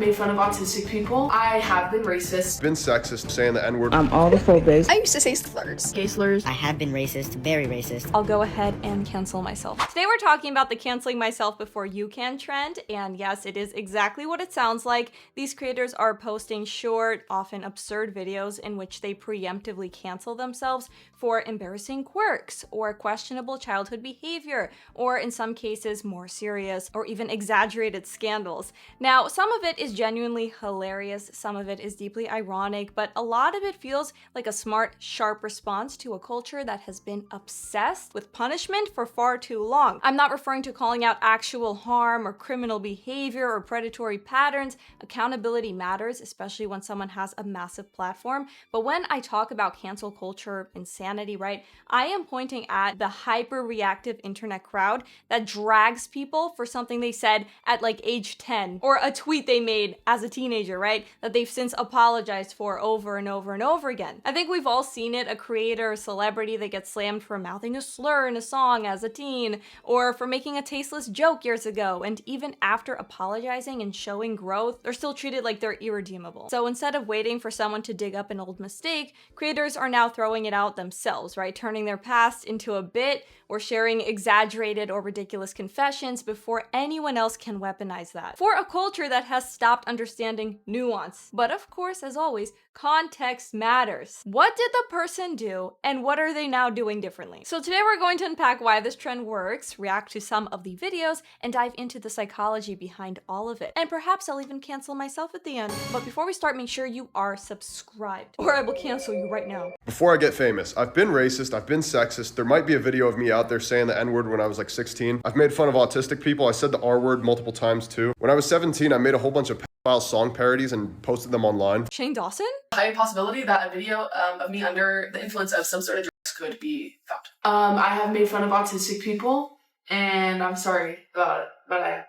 made fun of autistic people. I have been racist. Been sexist, saying the N-word. I'm autophobic. I used to say slurs. Gay slurs. I have been racist, very racist. I'll go ahead and cancel myself. Today we're talking about the canceling myself before you can trend, and yes, it is exactly what it sounds like. These creators are posting short, often absurd videos in which they preemptively cancel themselves for embarrassing quirks or questionable childhood behavior, or in some cases more serious or even exaggerated scandals. Now, some of it is genuinely hilarious, some of it is deeply ironic, but a lot of it feels like a smart, sharp response to a culture that has been obsessed with punishment for far too long. I'm not referring to calling out actual harm or criminal behavior or predatory patterns. Accountability matters, especially when someone has a massive platform. But when I talk about cancel culture insanity, right, I am pointing at the hyper-reactive internet crowd that drags people for something they said at like age 10, or a tweet they made as a teenager, right, that they've since apologized for over and over and over again. I think we've all seen it, a creator or celebrity that gets slammed for mouthing a slur in a song as a teen, or for making a tasteless joke years ago, and even after apologizing and showing growth, they're still treated like they're irredeemable. So instead of waiting for someone to dig up an old mistake, creators are now throwing it out themselves, right, turning their past into a bit or sharing exaggerated or ridiculous confessions before anyone else can weaponize that. For a culture that has stopped understanding nuance. But of course, as always, context matters. What did the person do, and what are they now doing differently? So today we're going to unpack why this trend works, react to some of the videos, and dive into the psychology behind all of it. And perhaps I'll even cancel myself at the end. But before we start, make sure you are subscribed, or I will cancel you right now. Before I get famous, I've been racist, I've been sexist. There might be a video of me out there saying the N-word when I was like 16. I've made fun of autistic people. I said the R-word multiple times too. When I was 17, I made a whole bunch of pedophile song parodies and posted them online. Shane Dawson? High possibility that a video of me under the influence of some sort of drugs could be found. I have made fun of autistic people, and I'm sorry about it, but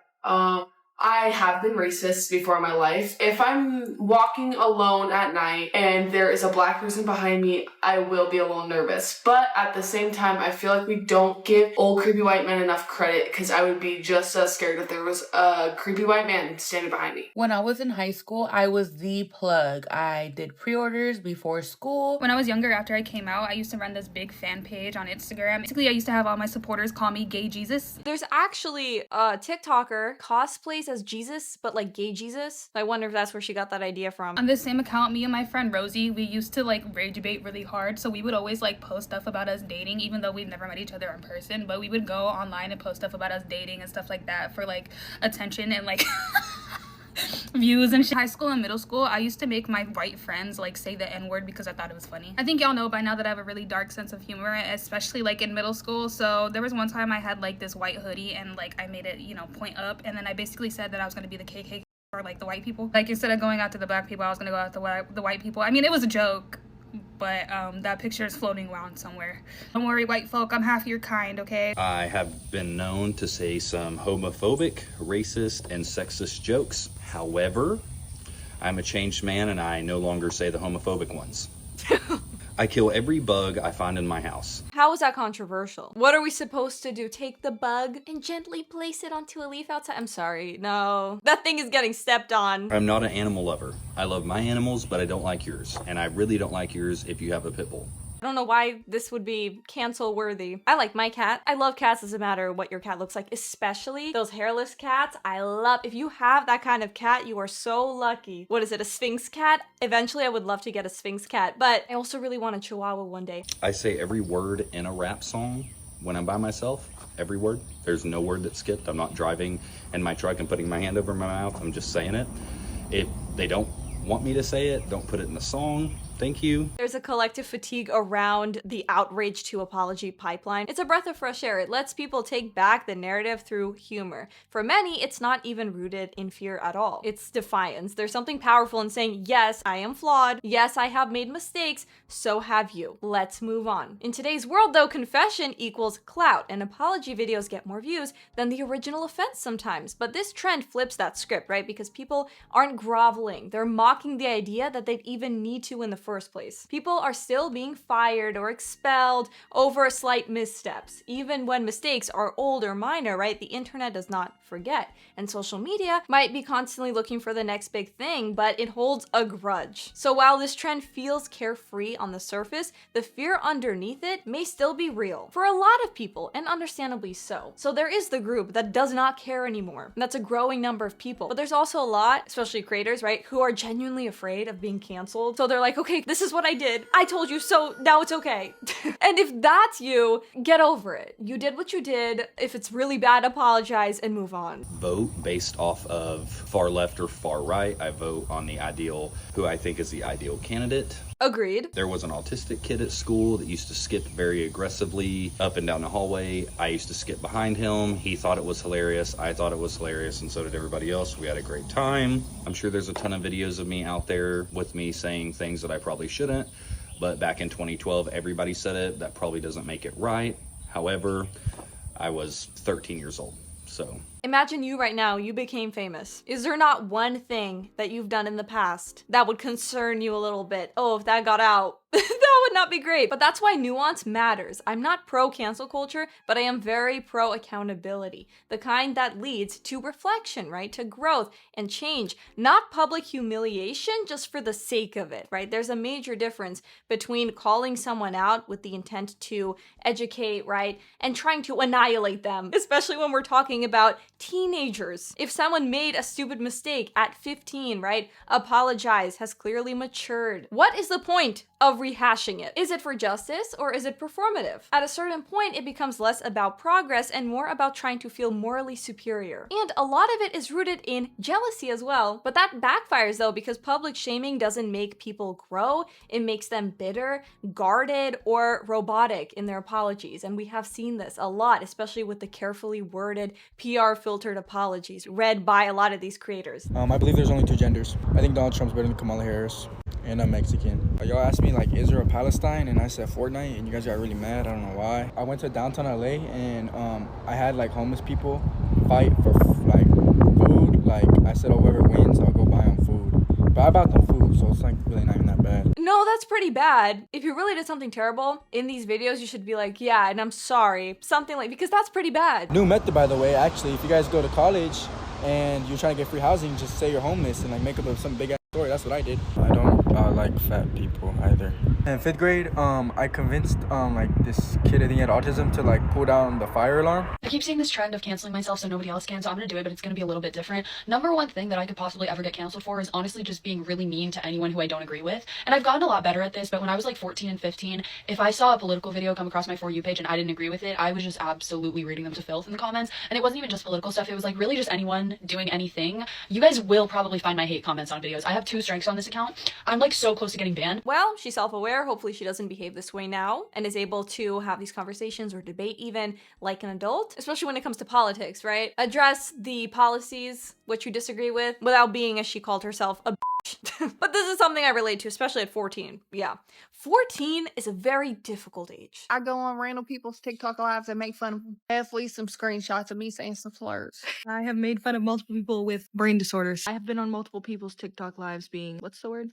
I have been racist before in my life. If I'm walking alone at night and there is a black person behind me, I will be a little nervous. But at the same time, I feel like we don't give old creepy white men enough credit, because I would be just as scared if there was a creepy white man standing behind me. When I was in high school, I was the plug. I did pre-orders before school. When I was younger, after I came out, I used to run this big fan page on Instagram. Basically, I used to have all my supporters call me Gay Jesus. There's actually a TikToker cosplays as Jesus, but like gay Jesus. I wonder if that's where she got that idea from. On this same account, me and my friend Rosie, we used to like rage debate really hard. So we would always like post stuff about us dating, even though we've never met each other in person. But we would go online and post stuff about us dating and stuff like that for like attention and like views and shit. High school and middle school, I used to make my white friends like say the N-word because I thought it was funny. I think y'all know by now that I have a really dark sense of humor, especially like in middle school. So there was one time I had like this white hoodie and like I made it, you know, point up, and then I basically said that I was going to be the KKK or like the white people. Like instead of going out to the black people, I was going to go out to the white people. I mean, it was a joke, but that picture is floating around somewhere. Don't worry, white folk, I'm half your kind, okay? I have been known to say some homophobic, racist, and sexist jokes. However, I'm a changed man and I no longer say the homophobic ones. I kill every bug I find in my house. How is that controversial? What are we supposed to do? Take the bug and gently place it onto a leaf outside? I'm sorry, no. That thing is getting stepped on. I'm not an animal lover. I love my animals, but I don't like yours. And I really don't like yours if you have a pit bull. I don't know why this would be cancel worthy. I like my cat. I love cats, doesn't matter what your cat looks like, especially those hairless cats. I love, if you have that kind of cat, you are so lucky. What is it, a Sphinx cat? Eventually I would love to get a Sphinx cat, but I also really want a Chihuahua one day. I say every word in a rap song when I'm by myself. Every word. There's no word that's skipped. I'm not driving in my truck and putting my hand over my mouth. I'm just saying it. If they don't want me to say it, don't put it in the song. Thank you. There's a collective fatigue around the outrage to apology pipeline. It's a breath of fresh air. It lets people take back the narrative through humor. For many, it's not even rooted in fear at all. It's defiance. There's something powerful in saying, yes, I am flawed. Yes, I have made mistakes. So have you. Let's move on. In today's world, though, confession equals clout, and apology videos get more views than the original offense sometimes. But this trend flips that script, right? Because people aren't groveling. They're mocking the idea that they'd even need to in the first first place. People are still being fired or expelled over slight missteps. Even when mistakes are old or minor, right? The internet does not forget. And social media might be constantly looking for the next big thing, but it holds a grudge. So while this trend feels carefree on the surface, the fear underneath it may still be real for a lot of people, and understandably so. So there is the group that does not care anymore. And that's a growing number of people. But there's also a lot, especially creators, right, who are genuinely afraid of being canceled. So they're like, okay, this is what I did. I told you, so now it's okay. And if that's you, get over it. You did what you did. If it's really bad, apologize and move on. Vote based off of far left or far right. I vote on the ideal, who I think is the ideal candidate. Agreed. There was an autistic kid at school that used to skip very aggressively up and down the hallway. I used to skip behind him. He thought it was hilarious. I thought it was hilarious, and so did everybody else. We had a great time. I'm sure there's a ton of videos of me out there with me saying things that I probably shouldn't, but back in 2012, everybody said it. That probably doesn't make it right. However, I was 13 years old, so. Imagine you right now, you became famous. Is there not one thing that you've done in the past that would concern you a little bit? Oh, if that got out, that would not be great. But that's why nuance matters. I'm not pro cancel culture, but I am very pro accountability. The kind that leads to reflection, right? To growth and change, not public humiliation just for the sake of it, right? There's a major difference between calling someone out with the intent to educate, right? And trying to annihilate them, especially when we're talking about teenagers. If someone made a stupid mistake at 15, right? Apologize, has clearly matured. What is the point of rehashing it? Is it for justice or is it performative? At a certain point, it becomes less about progress and more about trying to feel morally superior. And a lot of it is rooted in jealousy as well. But that backfires though, because public shaming doesn't make people grow. It makes them bitter, guarded, or robotic in their apologies. And we have seen this a lot, especially with the carefully worded PR filtered apologies read by a lot of these creators. I believe there's only two genders. I think Donald Trump's better than Kamala Harris. And I'm Mexican. Y'all asked me like Israel or Palestine, and I said Fortnite, and you guys got really mad. I don't know why. I went to downtown LA, and I had like homeless people fight for like food. Like I said, oh, whoever wins, I'll go buy them food. But I bought them food, so it's like really not even that bad. No, that's pretty bad. If you really did something terrible in these videos, you should be like, yeah, and I'm sorry. Something like, because that's pretty bad. New method, by the way, actually, if you guys go to college and you're trying to get free housing, just say you're homeless and like make up some big ass story. That's what I did. I don't like fat people either. In 5th grade, I convinced like this kid, I think he had autism, to like pull down the fire alarm. I keep seeing this trend of canceling myself so nobody else can, so I'm gonna do it, but it's gonna be a little bit different. Number one thing that I could possibly ever get canceled for is honestly just being really mean to anyone who I don't agree with. And I've gotten a lot better at this, but when I was like 14 and 15, if I saw a political video come across my For You page and I didn't agree with it, I was just absolutely reading them to filth in the comments. And it wasn't even just political stuff, it was like really just anyone doing anything. You guys will probably find my hate comments on videos. I have 2 strikes on this account. I'm like so close to getting banned. Well, she's self-aware. Hopefully she doesn't behave this way now and is able to have these conversations or debate even like an adult, especially when it comes to politics, right? Address the policies, what you disagree with, without being, as she called herself, a bitch. But this is something I relate to, especially at 14. Yeah. 14 is a very difficult age. I go on random people's TikTok lives and make fun of athletes, some screenshots of me saying some slurs. I have made fun of multiple people with brain disorders. I have been on multiple people's TikTok lives being, what's the word?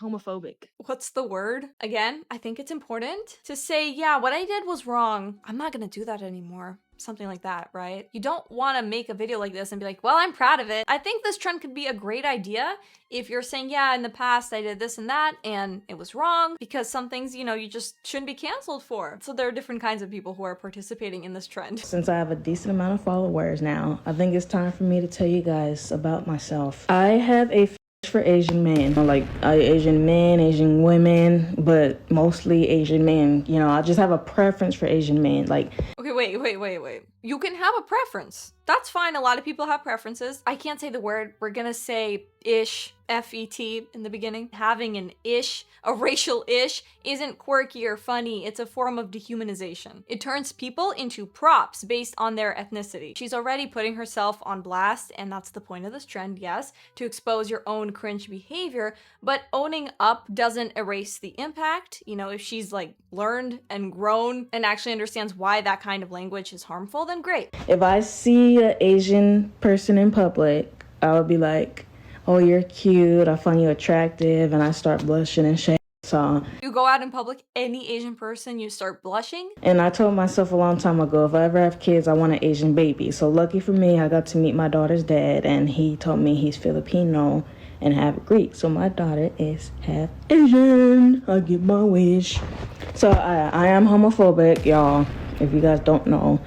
Homophobic. What's the word? Again, I think it's important to say, yeah, what I did was wrong. I'm not gonna do that anymore. Something like that, right? You don't want to make a video like this and be like, well, I'm proud of it. I think this trend could be a great idea if you're saying, yeah, in the past I did this and that and it was wrong, because some things, you know, you just shouldn't be canceled for. So there are different kinds of people who are participating in this trend. Since I have a decent amount of followers now, I think it's time for me to tell you guys about myself. I have a for Asian men, like Asian men, Asian women, but mostly Asian men. You know, I just have a preference for Asian men. Like, okay, wait. You can have a preference. That's fine. A lot of people have preferences. I can't say the word. We're gonna say ish, F-E-T in the beginning. Having an ish, a racial ish, isn't quirky or funny. It's a form of dehumanization. It turns people into props based on their ethnicity. She's already putting herself on blast, and that's the point of this trend, yes, to expose your own cringe behavior, but owning up doesn't erase the impact. You know, if she's like learned and grown and actually understands why that kind of language is harmful, then great. If I see an Asian person in public, I would be like, oh, you're cute, I find you attractive, and I start blushing and shit. So You go out in public, any Asian person, you start blushing? and I told myself a long time ago, if I ever have kids, I want an Asian baby. So lucky for me, I got to meet my daughter's dad, and he told me he's Filipino and half Greek. So my daughter is half Asian. I get my wish. So I am homophobic, y'all. If you guys don't know,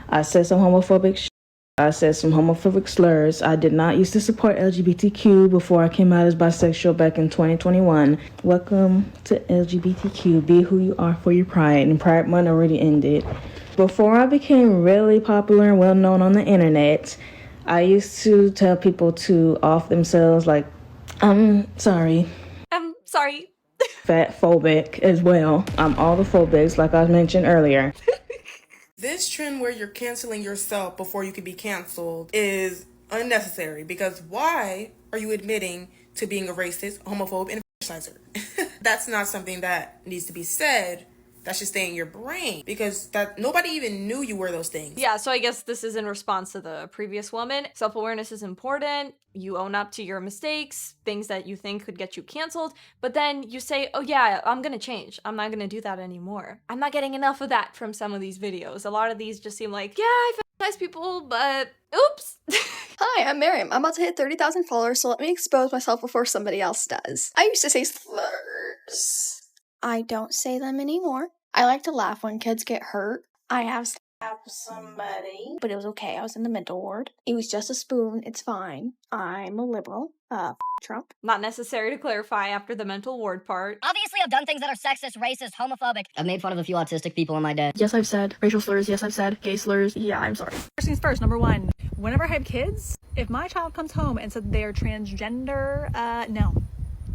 I said some homophobic shit. I said some homophobic slurs. I did not used to support LGBTQ before I came out as bisexual back in 2021. Welcome to LGBTQ. Be who you are for your pride. And Pride Month already ended. Before I became really popular and well known on the internet, I used to tell people to off themselves like, I'm sorry. Fat phobic as well. I'm all the phobics like I mentioned earlier. This trend where you're canceling yourself before you can be canceled is unnecessary, because why are you admitting to being a racist, homophobe, and a fetishizer? That's not something that needs to be said. That should stay in your brain, because that nobody even knew you were those things. Yeah, so I guess this is in response to the previous woman. Self-awareness is important. You own up to your mistakes, things that you think could get you canceled, but then you say, oh yeah, I'm gonna change. I'm not gonna do that anymore. I'm not getting enough of that from some of these videos. A lot of these just seem like, yeah, I fetishize people, but oops. Hi, I'm Miriam. I'm about to hit 30,000 followers, so let me expose myself before somebody else does. I used to say slurs. I don't say them anymore. I like to laugh when kids get hurt. I have slapped somebody, but it was okay. I was in the mental ward. It was just a spoon. It's fine. I'm a liberal. Trump. Not necessary to clarify after the mental ward part. Obviously, I've done things that are sexist, racist, homophobic. I've made fun of a few autistic people in my day. Yes, I've said racial slurs. Yes, I've said gay slurs. Yeah, I'm sorry. First things first, number one, whenever I have kids, if my child comes home and said they are transgender, no,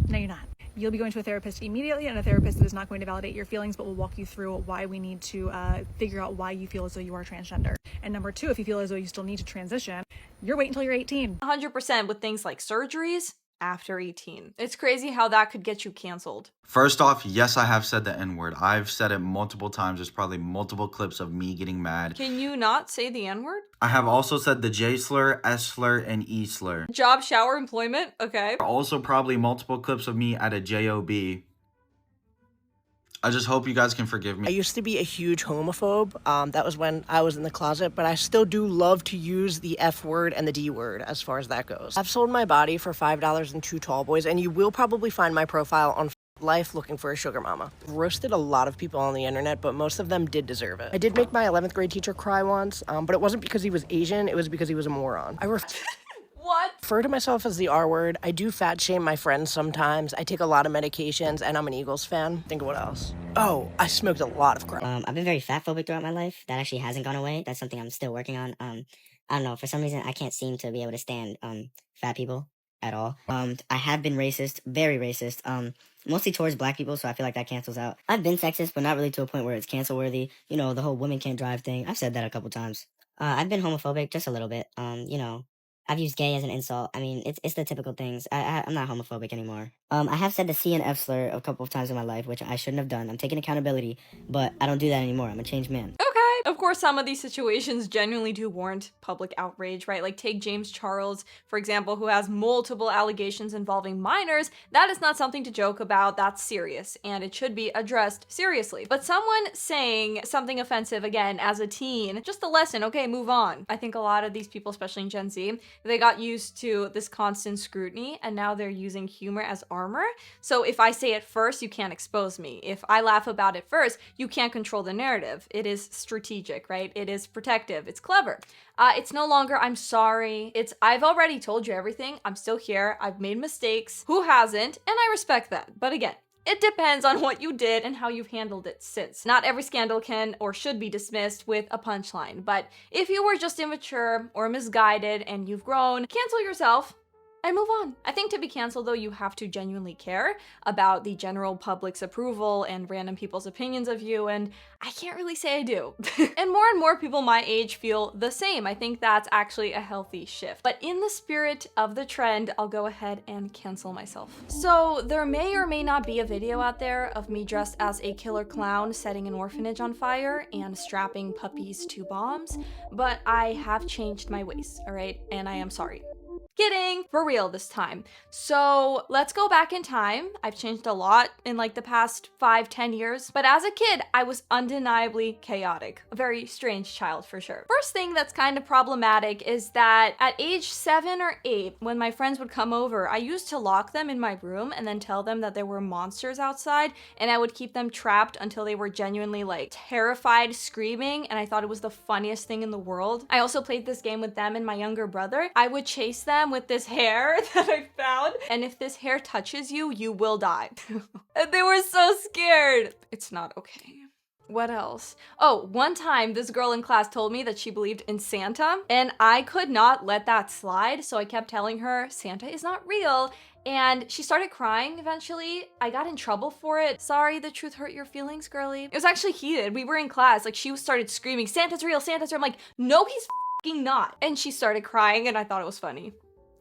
you're not. You'll be going to a therapist immediately, and a therapist that is not going to validate your feelings, but will walk you through why we need to figure out why you feel as though you are transgender. And number two, if you feel as though you still need to transition, you're waiting until you're 18. 100% with things like surgeries after 18. It's crazy how that could get you canceled. First off, yes, I have said the N-word. I've said it multiple times. There's probably multiple clips of me getting mad. Can you not say the N-word? I have also said the J slur, S slur, and E slur. Job, shower, employment? Okay. Also probably multiple clips of me at a JOB. I just hope you guys can forgive me. I used to be a huge homophobe. That was when I was in the closet, but I still do love to use the F word and the D word as far as that goes. I've sold my body for $5 and 2 tall boys, and you will probably find my profile on Life looking for a sugar mama. Roasted a lot of people on the internet, but most of them did deserve it. I did make my 11th grade teacher cry once, but it wasn't because he was Asian, it was because he was a moron. What? Refer to myself as the R word. I do fat shame my friends sometimes. I take a lot of medications, and I'm an Eagles fan. Think of what else. Oh, I smoked a lot of crack. I've been very fat phobic throughout my life. That actually hasn't gone away. That's something I'm still working on. I don't know, for some reason I can't seem to be able to stand fat people at all. I have been racist, very racist, mostly towards black people, so I feel like that cancels out. I've been sexist, but not really to a point where it's cancel worthy. You know, the whole women can't drive thing. I've said that a couple times. I've been homophobic just a little bit. You know, I've used gay as an insult. I mean, it's the typical things. I'm not homophobic anymore. I have said the C and F slur a couple of times in my life, which I shouldn't have done. I'm taking accountability, but I don't do that anymore. I'm a changed man. Okay. Of course, some of these situations genuinely do warrant public outrage, right? Like take James Charles, for example, who has multiple allegations involving minors. That is not something to joke about. That's serious, and it should be addressed seriously. But someone saying something offensive, again, as a teen, just a lesson, okay, move on. I think a lot of these people, especially in Gen Z, they got used to this constant scrutiny, and now they're using humor as armor. So if I say it first, you can't expose me. If I laugh about it first, you can't control the narrative. It is strategic, right? It is protective. It's clever. It's no longer, I'm sorry. It's, I've already told you everything. I'm still here. I've made mistakes. Who hasn't? And I respect that. But again, it depends on what you did and how you've handled it since. Not every scandal can or should be dismissed with a punchline. But if you were just immature or misguided and you've grown, cancel yourself and move on. I think to be canceled, though, you have to genuinely care about the general public's approval and random people's opinions of you, and I can't really say I do. And more people my age feel the same. I think that's actually a healthy shift. But in the spirit of the trend, I'll go ahead and cancel myself. So there may or may not be a video out there of me dressed as a killer clown setting an orphanage on fire and strapping puppies to bombs, but I have changed my ways, all right? And I am sorry. Kidding, for real this time. So let's go back in time. I've changed a lot in like the past 5-10 years, but as a kid, I was undeniably chaotic. A very strange child for sure. First thing that's kind of problematic is that at age 7 or 8, when my friends would come over, I used to lock them in my room and then tell them that there were monsters outside, and I would keep them trapped until they were genuinely like terrified, screaming, and I thought it was the funniest thing in the world. I also played this game with them and my younger brother. I would chase them with this hair that I found, and if this hair touches you, you will die. And they were so scared. It's not okay. What else? Oh, one time this girl in class told me that she believed in Santa, and I could not let that slide, so I kept telling her Santa is not real, and she started crying eventually. I got in trouble for it. Sorry, the truth hurt your feelings, girly. It was actually heated. We were in class, like she started screaming, Santa's real, Santa's real. I'm like, no, he's f***ing not. And she started crying and I thought it was funny.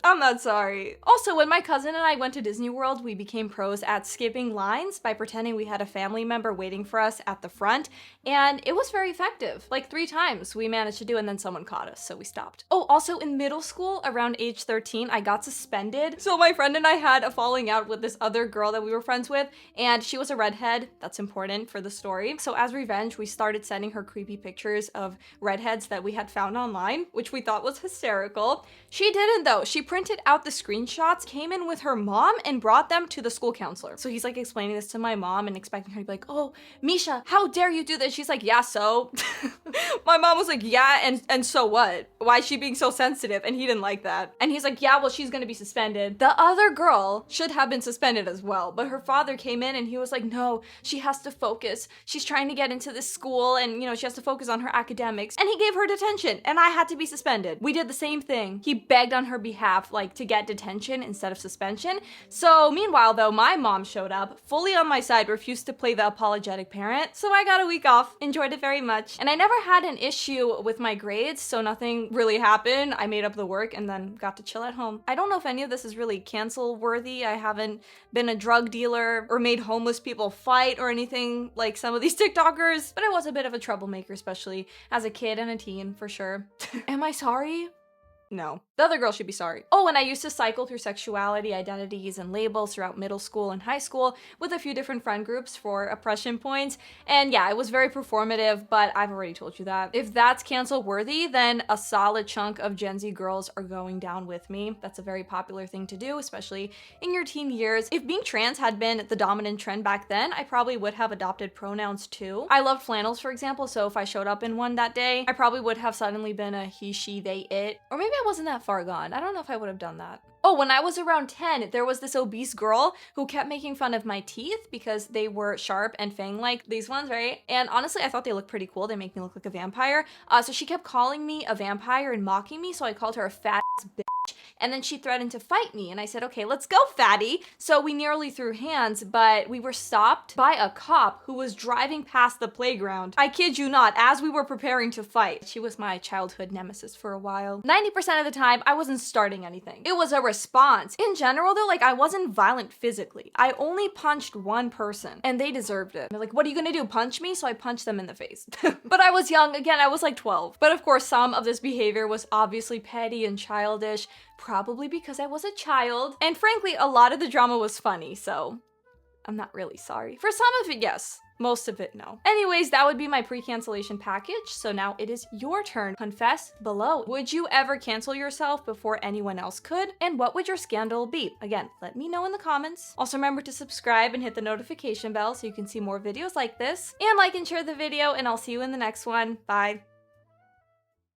I'm not sorry. Also, when my cousin and I went to Disney World, we became pros at skipping lines by pretending we had a family member waiting for us at the front, and it was very effective. Like 3 times we managed to do, and then someone caught us, so we stopped. Oh, also in middle school, around age 13, I got suspended. So my friend and I had a falling out with this other girl that we were friends with, and she was a redhead. That's important for the story. So as revenge, we started sending her creepy pictures of redheads that we had found online, which we thought was hysterical. She didn't though. She printed out the screenshots, came in with her mom, and brought them to the school counselor. So he's like explaining this to my mom and expecting her to be like, oh, Misha, how dare you do this? She's like, yeah, so? My mom was like, yeah, and so what? Why is she being so sensitive? And he didn't like that. And he's like, yeah, well, she's gonna be suspended. The other girl should have been suspended as well, but her father came in and he was like, no, she has to focus. She's trying to get into this school and, you know, she has to focus on her academics. And he gave her detention and I had to be suspended. We did the same thing. He begged on her behalf, like to get detention instead of suspension. So meanwhile though, my mom showed up, fully on my side, refused to play the apologetic parent. So I got a week off, enjoyed it very much. And I never had an issue with my grades, so nothing really happened. I made up the work and then got to chill at home. I don't know if any of this is really cancel worthy. I haven't been a drug dealer or made homeless people fight or anything like some of these TikTokers, but I was a bit of a troublemaker, especially as a kid and a teen for sure. Am I sorry? No. The other girl should be sorry. Oh, and I used to cycle through sexuality, identities, and labels throughout middle school and high school with a few different friend groups for oppression points. And yeah, it was very performative, but I've already told you that. If that's cancel worthy, then a solid chunk of Gen Z girls are going down with me. That's a very popular thing to do, especially in your teen years. If being trans had been the dominant trend back then, I probably would have adopted pronouns too. I loved flannels, for example, so if I showed up in one that day, I probably would have suddenly been a he, she, they, it. Or maybe I wasn't that far gone. I don't know if I would have done that. Oh, when I was around 10, there was this obese girl who kept making fun of my teeth because they were sharp and fang-like, these ones, right? And honestly, I thought they looked pretty cool. They make me look like a vampire. So she kept calling me a vampire and mocking me, so I called her a fat ass bitch. And then she threatened to fight me, and I said, okay, let's go, fatty. So we nearly threw hands, but we were stopped by a cop who was driving past the playground. I kid you not, as we were preparing to fight. She was my childhood nemesis for a while. 90% of the time, I wasn't starting anything. It was a response. In general, though, like, I wasn't violent physically. I only punched one person, and they deserved it. They're like, what are you gonna do, punch me? So I punched them in the face. But I was young. Again, I was like 12. But of course, some of this behavior was obviously petty and childish, probably because I was a child. And frankly, a lot of the drama was funny, so I'm not really sorry. For some of it, yes. Most of it, no. Anyways, that would be my pre-cancellation package. So now it is your turn. Confess below. Would you ever cancel yourself before anyone else could? And what would your scandal be? Again, let me know in the comments. Also remember to subscribe and hit the notification bell so you can see more videos like this. And like and share the video, and I'll see you in the next one. Bye.